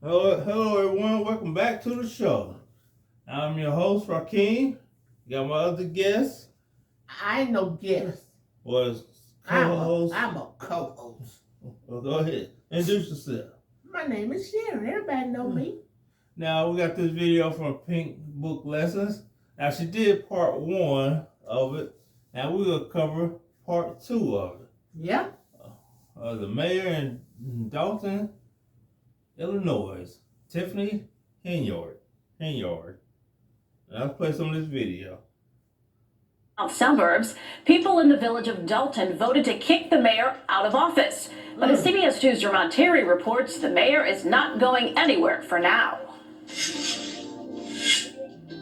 Hello everyone. Welcome back to the show. I'm your host, Rakeem. Got my other guest. I ain't no guest. Was co-host. I'm a co-host. Well, go ahead. Introduce yourself. My name is Sharon. Everybody know me. Now, we got this video from Pink Book Lessons. Now, she did part 1 of it. Now, we're going to cover part 2 of it. Yeah. The mayor in Dolton, Illinois, Tiffany Henyard. I'll play some of this video. Suburbs, people in the village of Dolton voted to kick the mayor out of office. But as CBS 2's Jermont Terry reports, the mayor is not going anywhere for now.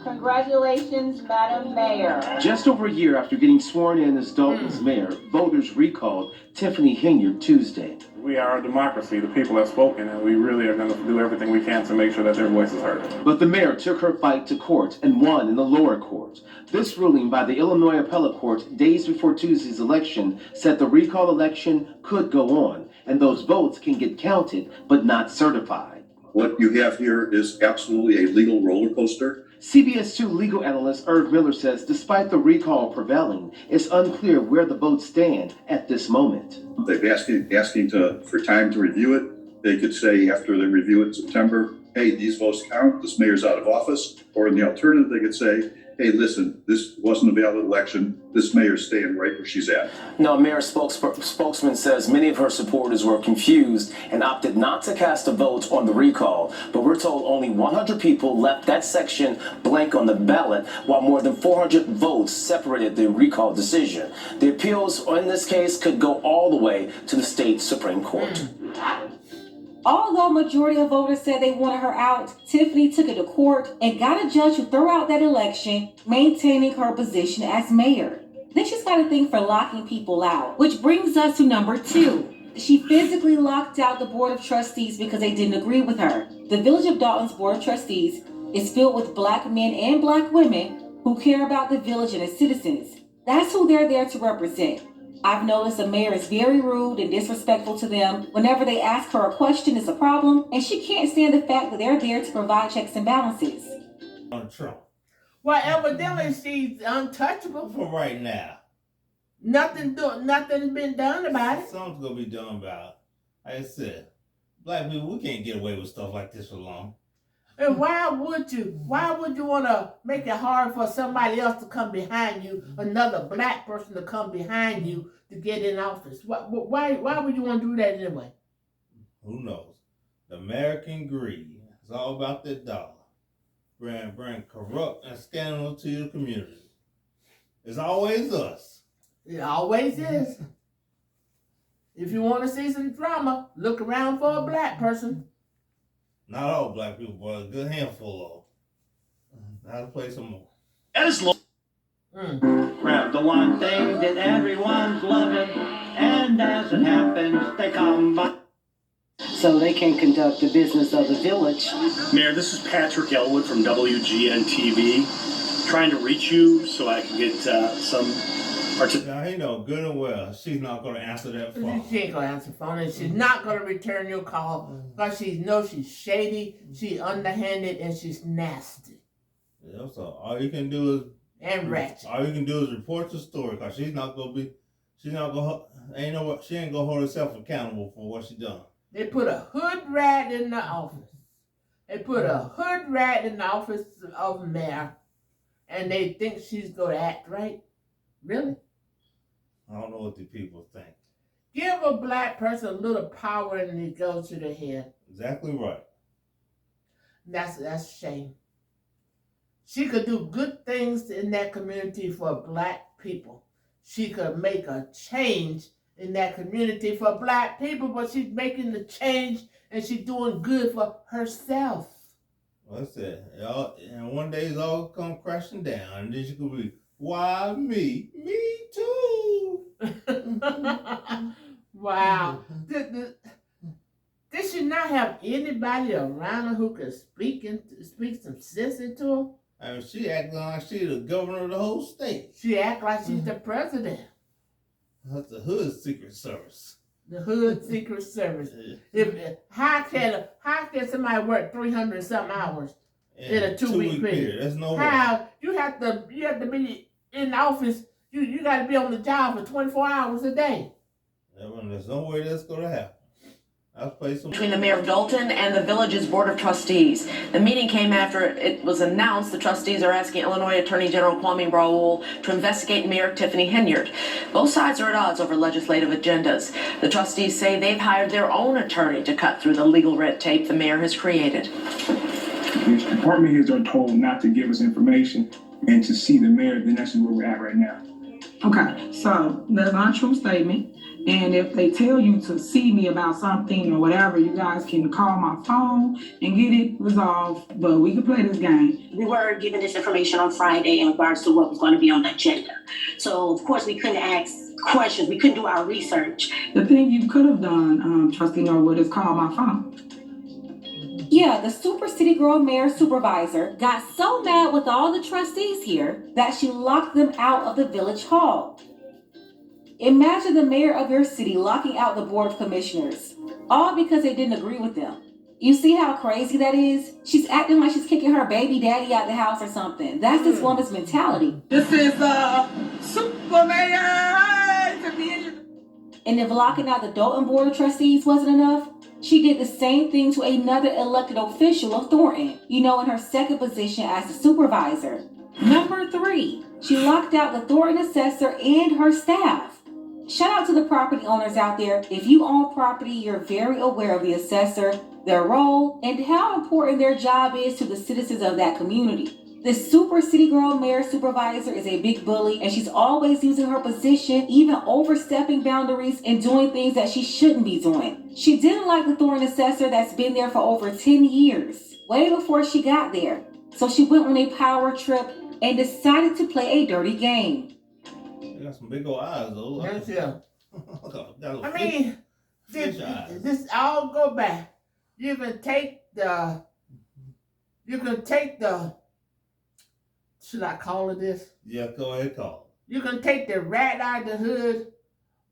Congratulations, Madam Mayor. Just over a year after getting sworn in as Dolton's mayor, voters recalled Tiffany Henyard Tuesday. We are a democracy. The people have spoken, and we really are going to do everything we can to make sure that their voice is heard. But the mayor took her fight to court and won in the lower court. This ruling by the Illinois Appellate Court days before Tuesday's election said the recall election could go on, and those votes can get counted but not certified. What you have here is absolutely a legal roller coaster. CBS 2 legal analyst Irv Miller says despite the recall prevailing, it's unclear where the votes stand at this moment. They've asking for time to review it. They could say after they review it in September, hey, these votes count, this mayor's out of office. Or in the alternative, they could say, hey, listen, this wasn't a valid election. This mayor's staying right where she's at. No, mayor spokesman says many of her supporters were confused and opted not to cast a vote on the recall. But we're told only 100 people left that section blank on the ballot, while more than 400 votes separated the recall decision. The appeals in this case could go all the way to the state Supreme Court. Although majority of voters said they wanted her out, Tiffany took it to court and got a judge to throw out that election, maintaining her position as mayor. Then she's got a thing for locking people out, which brings us to number 2. She physically locked out the Board of Trustees because they didn't agree with her. The Village of Dolton's Board of Trustees is filled with black men and black women who care about the village and its citizens. That's who they're there to represent. I've noticed the mayor is very rude and disrespectful to them. Whenever they ask her a question, it's a problem, and she can't stand the fact that they're there to provide checks and balances. On Trump. Well, evidently she's untouchable. For right now. Nothing's been done about it. Something's going to be done about it. Like I said, black people, we can't get away with stuff like this for long. And why would you want to make it hard for somebody else to come behind you, another black person to come behind you to get in office? Why would you want to do that anyway? Who knows? The American greed. It's all about that dollar. Bring corrupt and scandal to your community. It's always us. It always is. If you want to see some drama, look around for a black person. Not all black people, but a good handful of them. Now to play some more. Grab the one thing that everyone's loving, and as it happens, they come by. So they can conduct the business of the village. Mayor, this is Patrick Elwood from WGN TV, trying to reach you so I can get some Now, he know good and well she's not going to answer that phone. She ain't going to answer the phone, and she's not going to return your call because she knows she's shady, she's underhanded, and she's nasty. Yeah, so all you can do is... And ratchet. All you can do is report the story because she ain't going to hold herself accountable for what she done. They put a hood rat in the office. They put a hood rat in the office of mayor, and they think she's going to act right. Really? I don't know what the people think. Give a black person a little power and it goes to their head. Exactly right. That's a shame. She could do good things in that community for black people. She could make a change in that community for black people, but she's making the change and she's doing good for herself. Well, that's it. And one day it's all come crashing down, and then she could be, why me? Me too. Wow. Did she not have anybody around her who could speak some sense into her? I mean, she acting like she's the governor of the whole state. She act like she's the president. That's the hood secret service. The Hood Secret Service. How can somebody work 300 something hours in a 2 week period? There's no How way. you have to be in the office. You got to be on the job for 24 hours a day. There's no way that's gonna happen. Between the mayor of Dolton and the village's board of trustees. The meeting came after it was announced the trustees are asking Illinois Attorney General Kwame Brown to investigate Mayor Tiffany Henyard. Both sides are at odds over legislative agendas. The trustees say they've hired their own attorney to cut through the legal red tape the mayor has created. The department heads are told not to give us information and to see the mayor, then that's where we're at right now. Okay, so that's not a true statement. And if they tell you to see me about something or whatever, you guys can call my phone and get it resolved, but we can play this game. We were given this information on Friday in regards to what was going to be on the agenda. So, of course, we couldn't ask questions. We couldn't do our research. The thing you could have done, Trustee Norwood, is call my phone. Yeah, the Super City Girl Mayor Supervisor got so mad with all the trustees here that she locked them out of the village hall. Imagine the mayor of your city locking out the board of commissioners, all because they didn't agree with them. You see how crazy that is? She's acting like she's kicking her baby daddy out the house or something. That's this woman's mentality. This is Super Mayor. And if locking out the Dolton board of trustees wasn't enough, she did the same thing to another elected official of Thornton, in her second position as the supervisor. Number 3, she locked out the Thornton assessor and her staff. Shout out to the property owners out there. If you own property, you're very aware of the assessor, their role, and how important their job is to the citizens of that community. The Super City Girl Mayor Supervisor is a big bully, and she's always using her position, even overstepping boundaries and doing things that she shouldn't be doing. She didn't like the Thornton assessor that's been there for over 10 years, way before she got there. So she went on a power trip and decided to play a dirty game. They got some big old eyes, though. I mean, this all go back. You can take the, should I call it this? Yeah, go ahead, call it. You can take the rat out of the hood,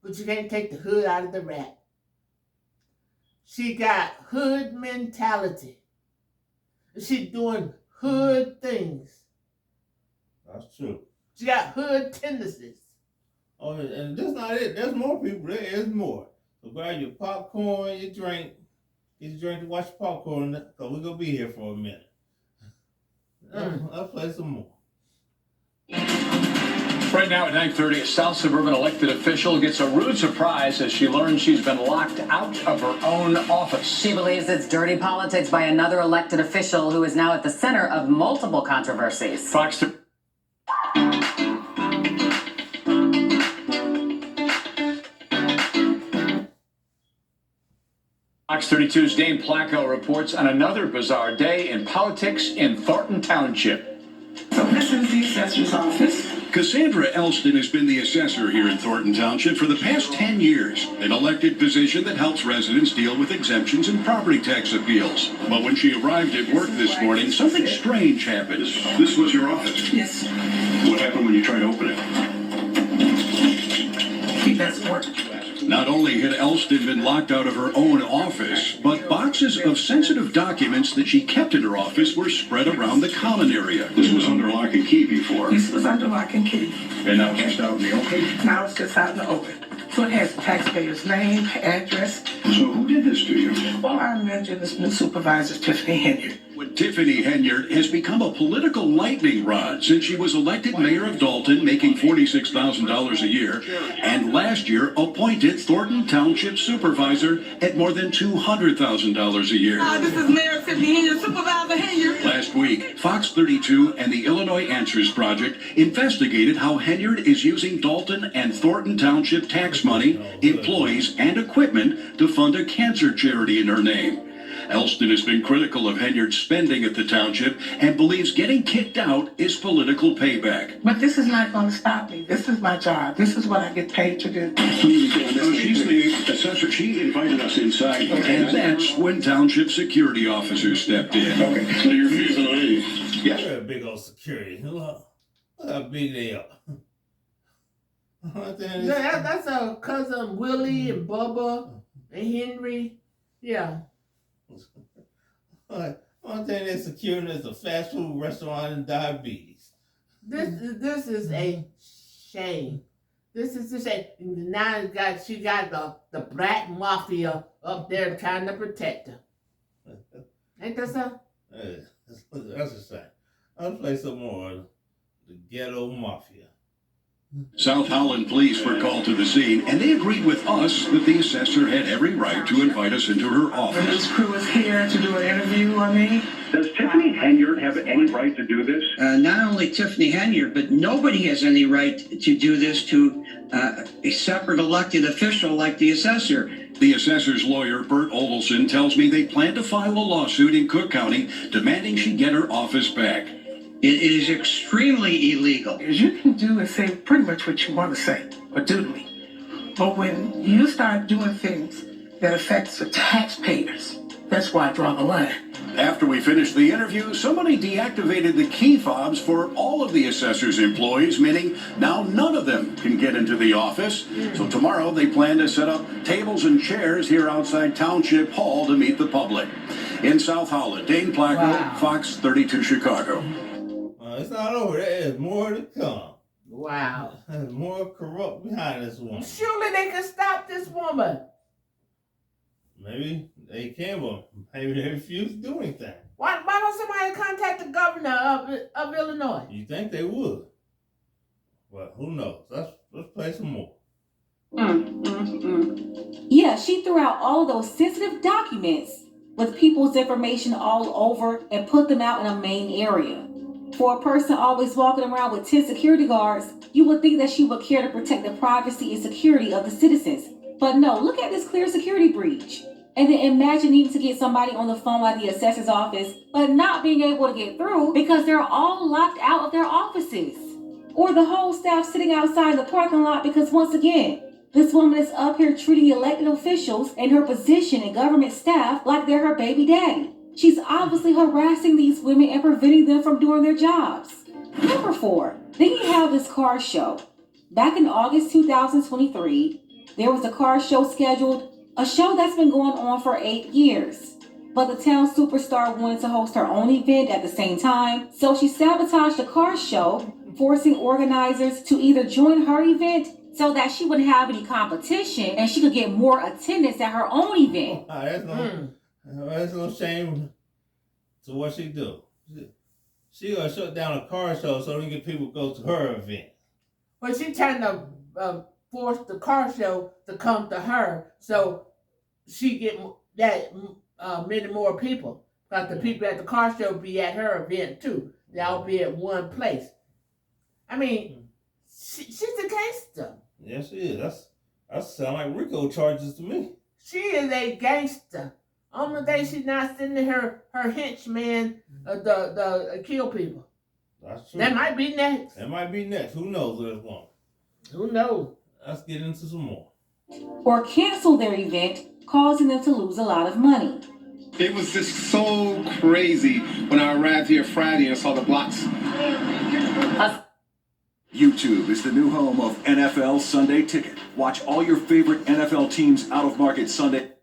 but you can't take the hood out of the rat. She got hood mentality. She's doing hood things. That's true. She got hood tendencies. Oh, and that's not it. There's more people. There is more. So grab your popcorn, your drink. Get your drink to watch popcorn, because we're going to be here for a minute. I'll play some more. Right now at 9:30, a South Suburban elected official gets a rude surprise as she learns she's been locked out of her own office. She believes it's dirty politics by another elected official who is now at the center of multiple controversies. Fox Fox 32's Dane Placco reports on another bizarre day in politics in Thornton Township. So this is the assessor's office. Cassandra Elston has been the assessor here in Thornton Township for the past 10 years, an elected position that helps residents deal with exemptions and property tax appeals. But when she arrived at work this morning, something strange happened. This was your office? Yes. What happened when you tried to open it? It doesn't work. Not only had Elston been locked out of her own office, but boxes of sensitive documents that she kept in her office were spread around the common area. This was under lock and key before. This was under lock and key. And now it's just out in the open? Now it's just out in the open. So it has the taxpayer's name, address. So who did this to you? Well, I mentioned this new supervisor, Tiffany Henyard. Tiffany Henyard has become a political lightning rod since she was elected mayor of Dolton, making $46,000 a year, and last year appointed Thornton Township supervisor at more than $200,000 a year. This is Mayor Tiffany Henyard, Supervisor Henyard. Last week, Fox 32 and the Illinois Answers Project investigated how Henyard is using Dolton and Thornton Township tax money, employees, and equipment to fund a cancer charity in her name. Elston has been critical of Henyard's spending at the township and believes getting kicked out is political payback. But this is not going to stop me. This is my job. This is what I get paid to do. She's the assessor. She invited us inside. And that's when township security officers stepped in. Okay, so you're refusing to leave? Yeah. They're a big old security. Look how big they are. That's cousin Willie and Bubba. And Henry, yeah. One thing they're securing is a fast food restaurant and diabetes. This is a shame. This is a shame. Now she got the black mafia up there trying to protect her. Ain't that so? Yeah, that's a shame. I'll play some more of the ghetto mafia. South Holland police were called to the scene, and they agreed with us that the assessor had every right to invite us into her office. This crew is here to do an interview on me. Does Tiffany Henyard have any right to do this? Not only Tiffany Henyard, but nobody has any right to do this to a separate elected official like the assessor. The assessor's lawyer, Bert Ovelson, tells me they plan to file a lawsuit in Cook County demanding she get her office back. It is extremely illegal. You can do and say pretty much what you want to say, or do to me. But when you start doing things that affects the taxpayers, that's why I draw the line. After we finished the interview, somebody deactivated the key fobs for all of the assessor's employees, meaning now none of them can get into the office. So tomorrow they plan to set up tables and chairs here outside Township Hall to meet the public. In South Holland, Dane Placco, Fox 32 Chicago. It's not over. There is more to come. Wow. There's more corrupt behind this woman. Surely they can stop this woman. Maybe they can, but maybe they refuse to do anything. Why don't somebody contact the governor of Illinois? You think they would? Well, who knows? Let's play some more. Yeah, she threw out all those sensitive documents with people's information all over and put them out in a main area. For a person always walking around with 10 security guards, you would think that she would care to protect the privacy and security of the citizens. But no, look at this clear security breach. And then imagine needing to get somebody on the phone at the assessor's office, but not being able to get through because they're all locked out of their offices. Or the whole staff sitting outside the parking lot because once again, this woman is up here treating elected officials and her position in government staff like they're her baby daddy. She's obviously harassing these women and preventing them from doing their jobs. Number 4, then you have this car show. Back in August 2023, there was a car show scheduled, a show that's been going on for 8 years. But the town superstar wanted to host her own event at the same time, so she sabotaged the car show, forcing organizers to either join her event so that she wouldn't have any competition and she could get more attendance at her own event. There's no shame to what she do. She gonna shut down a car show so they get people to go to her event. But she trying to force the car show to come to her so she get that many more people. Because the people at the car show be at her event too. They'll be at one place. I mean, she's a gangster. Yes, she is. That sound like RICO charges to me. She is a gangster. Only thing she's not sending her henchmen to kill people. That's true. That might be next. That might be next. Who knows with this one? Who knows? Let's get into some more. Or cancel their event, causing them to lose a lot of money. It was just so crazy when I arrived here Friday and saw the blocks. YouTube is the new home of NFL Sunday Ticket. Watch all your favorite NFL teams out of market Sunday.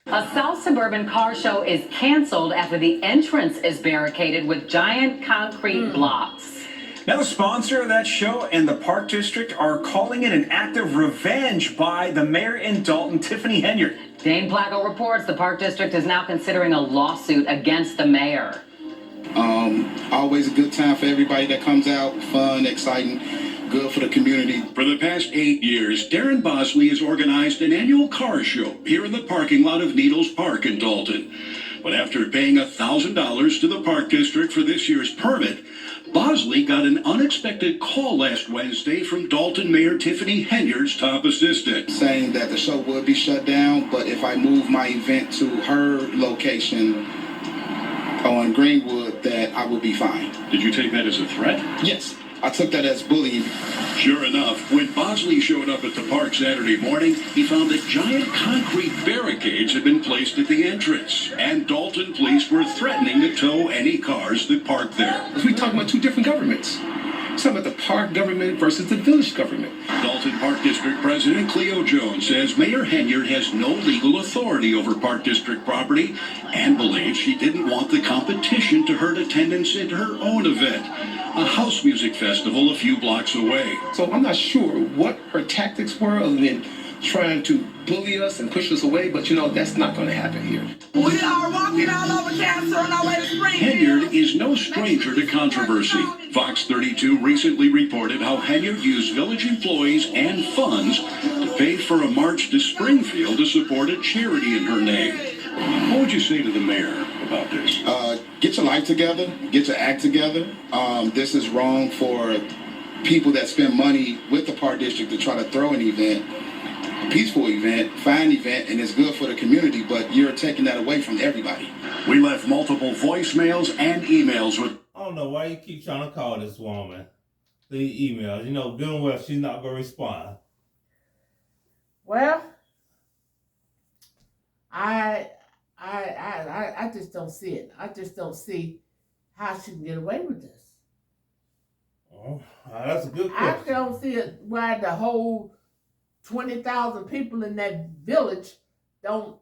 A South Suburban car show is canceled after the entrance is barricaded with giant concrete blocks. Now, the sponsor of that show and the Park District are calling it an act of revenge by the mayor in Dolton, Tiffany Henyard. Dane Placco reports the Park District is now considering a lawsuit against the mayor. Always a good time for everybody that comes out. Fun, exciting, good for the community. For the past 8 years, Darren Bosley has organized an annual car show here in the parking lot of Needles Park in Dolton. But after paying $1,000 to the Park District for this year's permit, Bosley got an unexpected call last Wednesday from Dolton Mayor Tiffany Henyard's top assistant. Saying that the show would be shut down, but if I move my event to her location on Greenwood, that I would be fine. Did you take that as a threat? Yes, I took that as bullying. Sure enough, when Bosley showed up at the park Saturday morning, he found that giant concrete barricades had been placed at the entrance, and Dolton police were threatening to tow any cars that parked there. We talking about two different governments. Some at the park government versus the village government. Dolton Park District President Cleo Jones says Mayor Henyard has no legal authority over Park District property and believes she didn't want the competition to hurt attendance at her own event, a house music festival a few blocks away. So I'm not sure what her tactics were other than trying to bully us and push us away, but that's not going to happen here. We are walking all over Cancer on our way to Springfield. Henyard is no stranger to controversy. Fox 32 recently reported how Henyard used village employees and funds to pay for a march to Springfield to support a charity in her name. What would you say to the mayor about this? Get your life together, get your act together. This is wrong for people that spend money with the Park District to try to throw an event, a peaceful event, fine event, and it's good for the community, but you're taking that away from everybody. We left multiple voicemails and emails with... I don't know why you keep trying to call this woman. The emails, good and well, she's not going to respond. Well, I just don't see it. I just don't see how she can get away with this. Oh, that's a good question. I don't see it why the whole 20,000 people in that village don't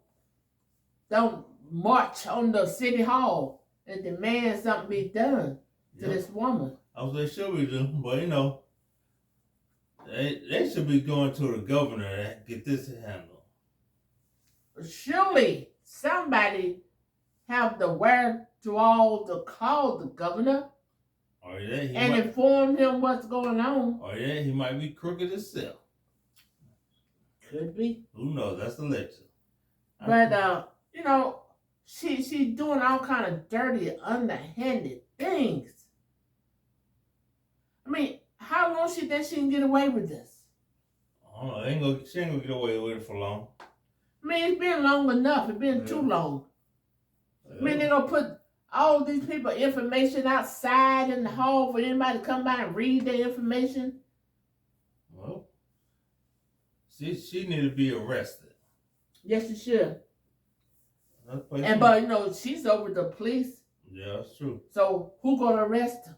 march on the city hall and demand something be done to this woman. I was they should be doing, but they should be going to the governor and get this handled. Surely somebody have the wherewithal to call the governor and inform him what's going on. Oh yeah, he might be crooked himself. Could be. Who knows? That's the lecture. But she's doing all kind of dirty, underhanded things. I mean, how long she think she can get away with this? I don't know. She ain't gonna get away with it for long. I mean, it's been long enough. It's been too long. I mean, they're gonna put all these people information outside in the hall for anybody to come by and read their information. Well, she need to be arrested. Yes, she should. But she's over the police. Yeah, that's true. So who gonna arrest her?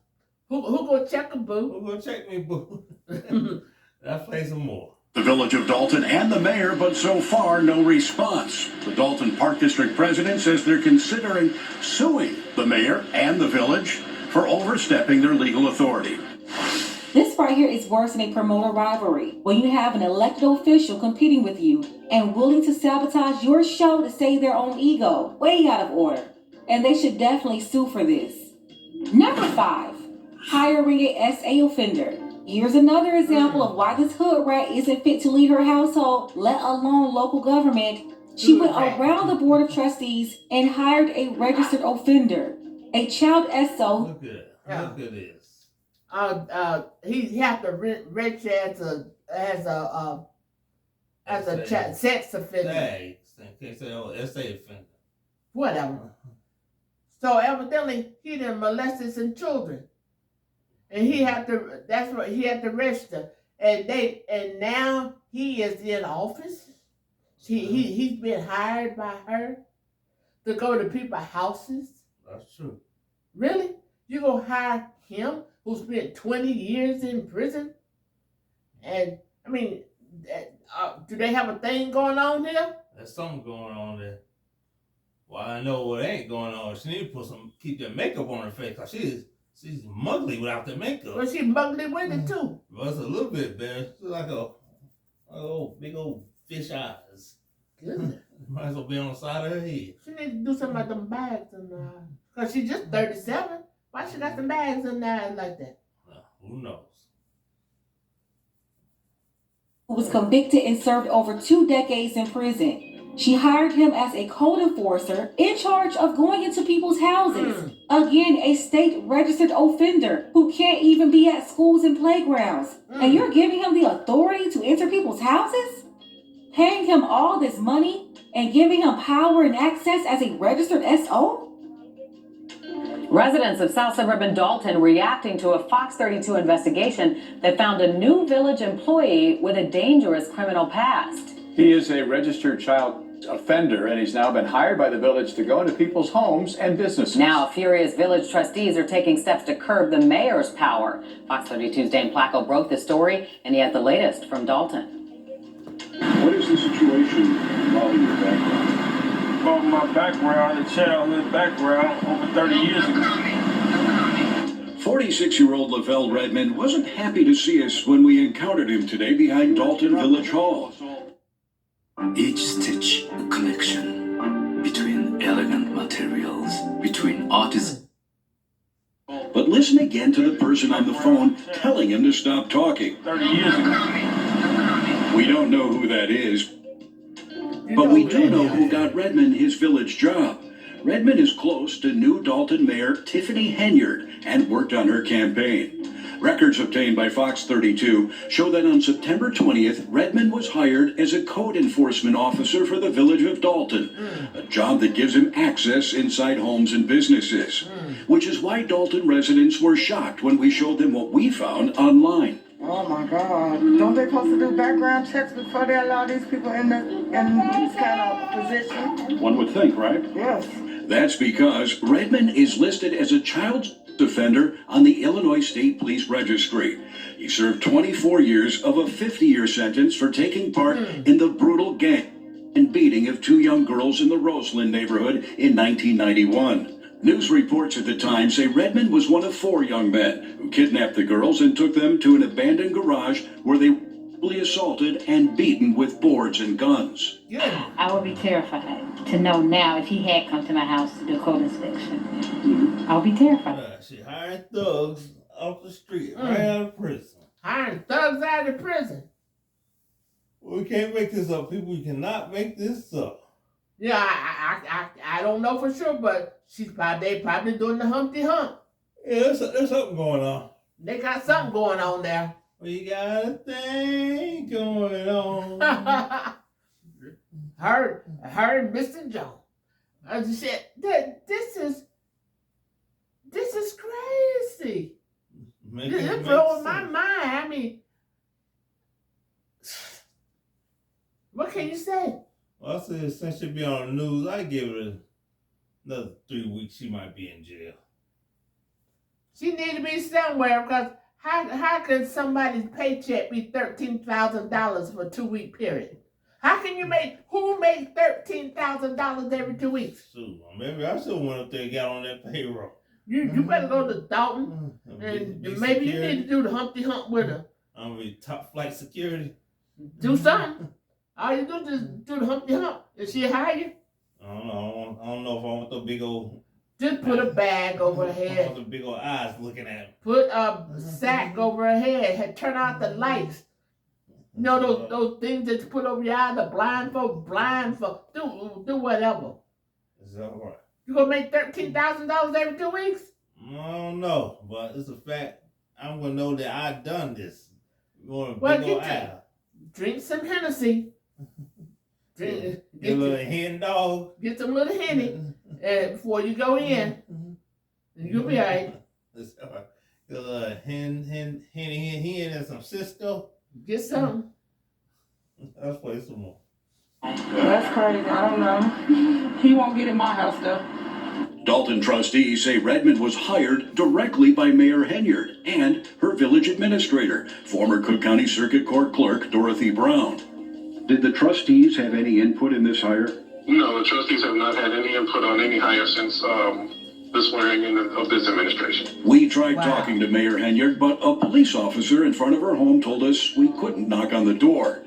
Who gonna check her, boo? Who gonna check me, boo? That plays some more. The village of Dolton and the mayor, but so far no response. The Dolton Park District president says they're considering suing the mayor and the village for overstepping their legal authority. This right here is worse than a promoter rivalry, when you have an elected official competing with you and willing to sabotage your show to save their own ego. Way out of order. And they should definitely sue for this. Number 5, hiring a SA offender. Here's another example of why this hood rat isn't fit to lead her household, let alone local government. She went around the board of trustees and hired a registered offender, a child SO. Look at this. He have to register as a sex offender. Can't say SA offender. Whatever. So evidently he done molested some children. And he had to register. And now he is in office. He's been hired by her to go to people's houses. That's true. Really? You gonna hire him who spent 20 years in prison? And I mean, do they have a thing going on here? There's something going on there. Well, I know what ain't going on. She need to keep that makeup on her face, because she's muggly without the makeup. Well, she's muggly with it too. Well, it's a little bit better. She's like big old fish eyes. Good. Might as well be on the side of her head. She needs to do something about them bags because she's just 37. Why she got some bags in there like that? Who knows? Who was convicted and served over 2 decades in prison. She hired him as a code enforcer in charge of going into people's houses. Again, a state registered offender who can't even be at schools and playgrounds. And you're giving him the authority to enter people's houses? Paying him all this money and giving him power and access as a registered SO? Residents of South Suburban Dolton reacting to a Fox 32 investigation that found a new village employee with a dangerous criminal past. He is a registered child offender, and he's now been hired by the village to go into people's homes and businesses. Now, furious village trustees are taking steps to curb the mayor's power. Fox 32's Dane Placco broke this story, and he has the latest from Dolton. What is the situation involving your background? About my background, the childhood background, over 30 years ago. 46-year-old Lavelle Redmond wasn't happy to see us when we encountered him today behind Dolton Village Hall. Each stitch a connection between elegant materials, between artists. But listen again to the person on the phone telling him to stop talking. 30 years ago. We don't know who that is, but we do know who got Redmond his village job. Redmond is close to new Dolton Mayor Tiffany Henyard and worked on her campaign. Records obtained by Fox 32 show that on September 20th, Redmond was hired as a code enforcement officer for the village of Dolton, a job that gives him access inside homes and businesses, which is why Dolton residents were shocked when we showed them what we found online. Oh my God. Don't they supposed to do background checks before they allow these people in this kind of position? One would think, right? Yes. That's because Redmond is listed as a child offender on the Illinois State Police Registry. He served 24 years of a 50-year sentence for taking part in the brutal gang and beating of 2 young girls in the Roseland neighborhood in 1991. News reports at the time say Redmond was one of 4 young men who kidnapped the girls and took them to an abandoned garage where they were brutally assaulted and beaten with boards and guns. I would be terrified to know now if he had come to my house to do code inspection. I would be terrified. She hired thugs off the street, right out of prison. Hiring thugs out of prison. Well, we can't make this up, people. We cannot make this up. Yeah, I don't know for sure, but they probably doing the Humpty Hump. Yeah, there's something going on. They got something going on there. We got a thing going on. Her and Mr. Jones. I just said that this is crazy. It's blowing my mind. I mean, what can you say? Well, I said since she'll be on the news, I give it another 3 weeks. She might be in jail. She need to be somewhere because how can somebody's paycheck be $13,000 for a 2-week period? How can you who makes $13,000 every 2 weeks? So, maybe I should have went up there and got on that payroll. You better go to Dolton and maybe you need to do the Humpty Hump with her. I'm gonna be top flight security. Do something. All you do is do the Humpty Hump. Is she hire you? I don't know. I don't know if I want the big old. Just put a bag over her head. I want the big old eyes looking at me. Put a sack over her head. Turn out the lights. You know those things that you put over your eyes, the blindfold. Do whatever. Is that right? You gonna make $13,000 every 2 weeks? I don't know, but it's a fact. I'm gonna know that I done this. Drink some Hennessy. Get a little hen dog. Get some little Henny before you go in. You'll be all right. Get a little hen and some Cisco. Get some. Let's play some more. That's crazy. I don't know. He won't get in my house though. Dolton trustees say Redmond was hired directly by Mayor Henyard and her village administrator, former Cook County Circuit Court Clerk Dorothy Brown. Did the trustees have any input in this hire? No, the trustees have not had any input on any hire since the swearing in of this administration. We tried talking to Mayor Henyard, but a police officer in front of her home told us we couldn't knock on the door.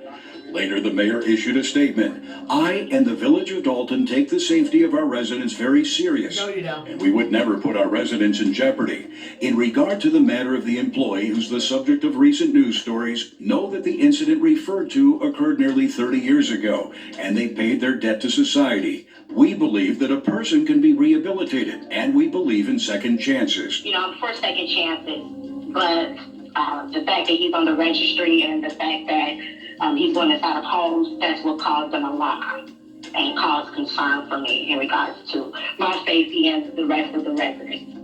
Later, the mayor issued a statement. I and the village of Dolton take the safety of our residents very serious. No, you don't. And we would never put our residents in jeopardy. In regard to the matter of the employee who's the subject of recent news stories, know that the incident referred to occurred nearly 30 years ago, and they paid their debt to society. We believe that a person can be rehabilitated, and we believe in second chances. You know, for second chances, but the fact that he's on the registry and the fact that he's going inside of homes, that's what caused them alarm and caused concern for me in regards to my safety and the rest of the residents.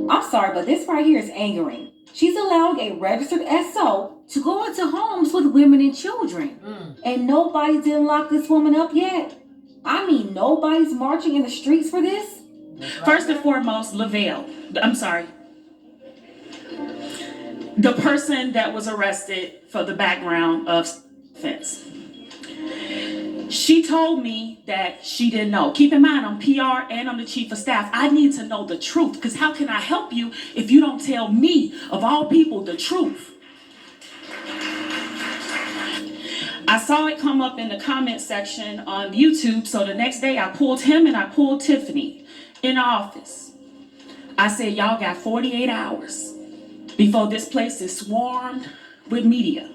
I'm sorry, but this right here is angering. She's allowing a registered SO to go into homes with women and children. And nobody's didn't lock this woman up yet. I mean, nobody's marching in the streets for this? First and foremost, the person that was arrested for the background of offense. She told me that she didn't know. Keep in mind, I'm PR and I'm the chief of staff. I need to know the truth, because how can I help you if you don't tell me, of all people, the truth? I saw it come up in the comment section on YouTube, so the next day I pulled him and I pulled Tiffany in the office. I said, y'all got 48 hours before this place is swarmed with media.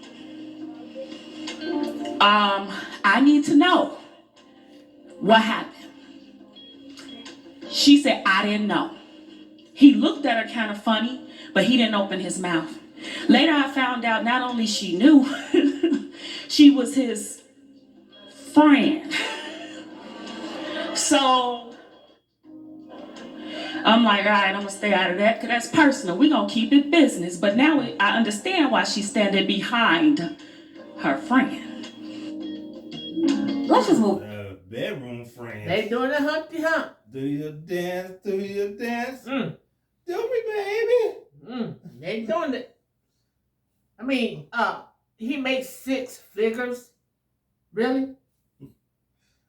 I need to know what happened. She said, I didn't know. He looked at her kind of funny, but he didn't open his mouth. Later, I found out not only she knew, she was his friend. So I'm like, all right, I'm gonna stay out of that, because that's personal. We're gonna keep it business. But now I understand why she's standing behind her friend. Let's just move. Bedroom friends. They doing a Humpty Hump. Do your dance, do your dance. Mm. Do me, baby. They doing it. I mean, he made 6 figures. Really?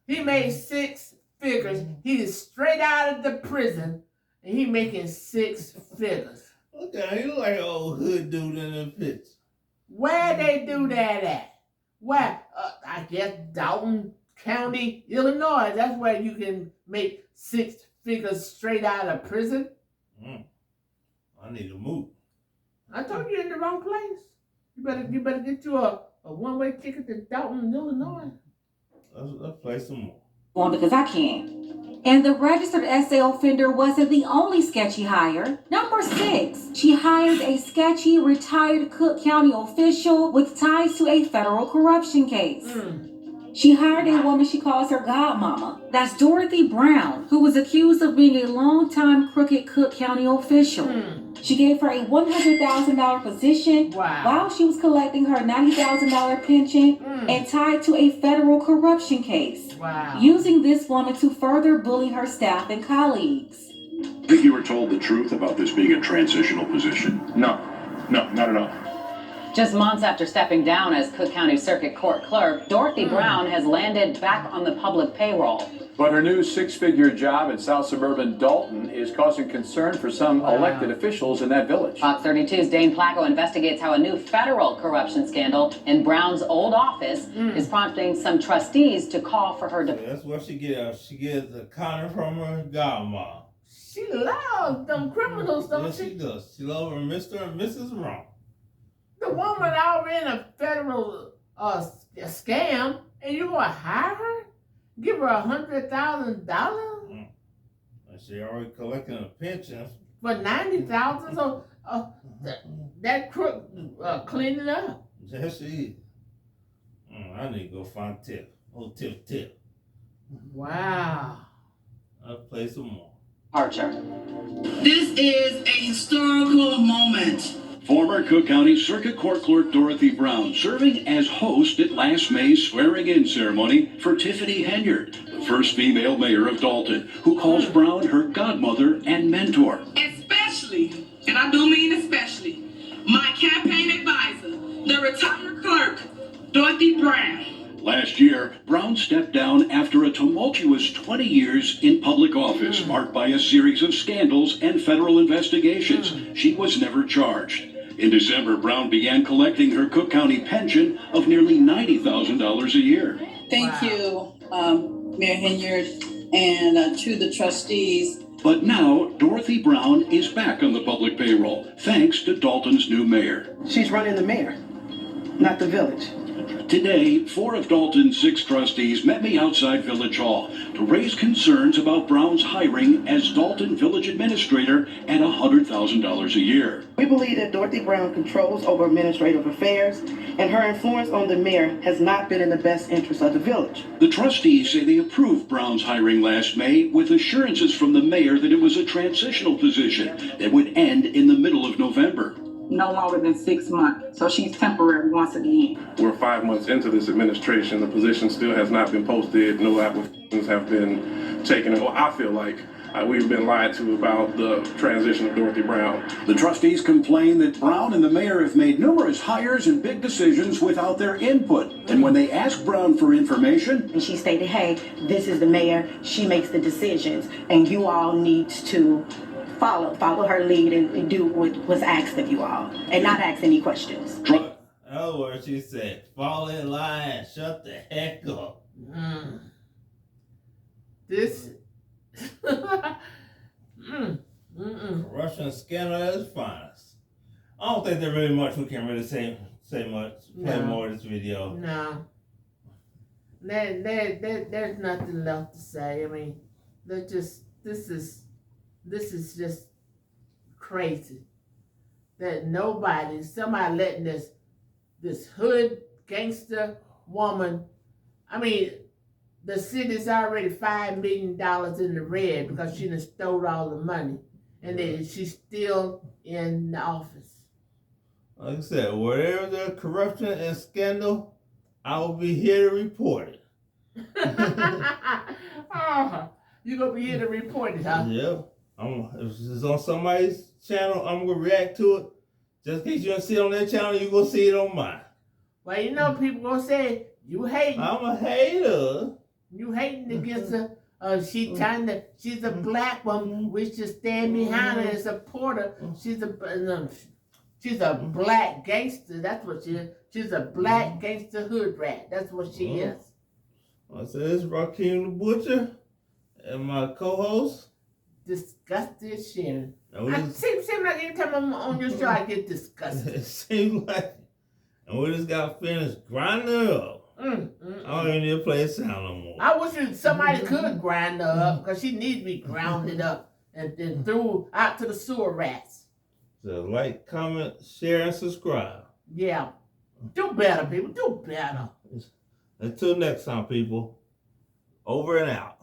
He made 6 figures. He is straight out of the prison, and he making 6 figures. Okay, he look like an old hood dude in the picture. Where they do that at? Where? I guess Dolton County, Illinois. That's where you can make 6 figures straight out of prison. I need to move. I told you, you're in the wrong place. You better get you a one-way ticket to Dolton, Illinois. Let's play some more. Well, because I can't. And the registered SA offender wasn't the only sketchy hire. Number 6, she hired a sketchy retired Cook County official with ties to a federal corruption case. She hired a woman she calls her godmama. That's Dorothy Brown, who was accused of being a longtime crooked Cook County official. She gave her a $100,000 position while she was collecting her $90,000 pension and tied to a federal corruption case. Using this woman to further bully her staff and colleagues. I think you were told the truth about this being a transitional position. No, not at all. Just months after stepping down as Cook County Circuit Court clerk, Dorothy Brown has landed back on the public payroll. But her new 6-figure job in South suburban Dolton is causing concern for some elected officials in that village. Fox 32's Dane Placco investigates how a new federal corruption scandal in Brown's old office is prompting some trustees to call for her departure. That's what she gets. She gets the counter from her godmother. She loves them criminals, don't she? Yes, she does. She loves her Mr. and Mrs. Wrong. The woman already in a federal scam, and you want to hire her? Give her $100,000? She already collecting a pension. For $90,000, so that crook cleaning up. Yes, she is. I need to go find Tiff. Oh, Tiff. Wow. I'll play some more. Archer. This is a historical moment. Former Cook County Circuit Court Clerk Dorothy Brown serving as host at last May's swearing-in ceremony for Tiffany Henyard, the first female mayor of Dolton, who calls Brown her godmother and mentor. Especially, and I do mean especially, my campaign advisor, the retired clerk, Dorothy Brown. Last year, Brown stepped down after a tumultuous 20 years in public office, marked by a series of scandals and federal investigations. She was never charged. In December, Brown began collecting her Cook County pension of nearly $90,000 a year. Thank you, Mayor Henyard, and to the trustees. But now, Dorothy Brown is back on the public payroll, thanks to Dolton's new mayor. She's running the mayor, not the village. Today, 4 of Dolton's 6 trustees met me outside Village Hall to raise concerns about Brown's hiring as Dolton Village Administrator at $100,000 a year. We believe that Dorothy Brown controls over administrative affairs, and her influence on the mayor has not been in the best interest of the village. The trustees say they approved Brown's hiring last May with assurances from the mayor that it was a transitional position that would end in the middle of November. no longer than 6 months. So she's temporary once again. We're 5 months into this administration. The position still has not been posted. No applications have been taken. Well, I feel like we've been lied to about the transition of Dorothy Brown. The trustees complain that Brown and the mayor have made numerous hires and big decisions without their input. And when they ask Brown for information, and she stated, hey, this is the mayor, she makes the decisions, and you all need to follow her lead and do what was asked of you all, and not ask any questions. In other words, she said, fall in line, shut the heck up. This Corruption scandal at its finest. I don't think there's really much we can really say much. Play more of this video. No. There's nothing left to say. I mean, this is just crazy. That somebody letting this hood gangster woman, I mean, the city's already $5 million in the red because she done stole all the money. And then she's still in the office. Like I said, whatever the corruption and scandal, I will be here to report it. You gonna be here to report it, huh? Yeah. If it's on somebody's channel, I'm gonna react to it. Just in case you don't see it on their channel, you gonna see it on mine. Well, you know, people gonna say, you hating. I'm a hater. You hating against her. She's a black woman. We should stand behind her and support her. She's a black gangster. That's what she is. She's a black gangster hood rat. That's what she is. I said, this is Rakeem the Butcher and my co-host. Disgusted Sharon. Seems like every time I'm on your show, I get disgusted. It seems like. And we just got finished grinding her up. I don't even need to play a sound no more. I wish somebody could grind her up because she needs to be grounded up and then threw out to the sewer rats. So like, comment, share, and subscribe. Yeah. Do better, people. Do better. Until next time, people. Over and out.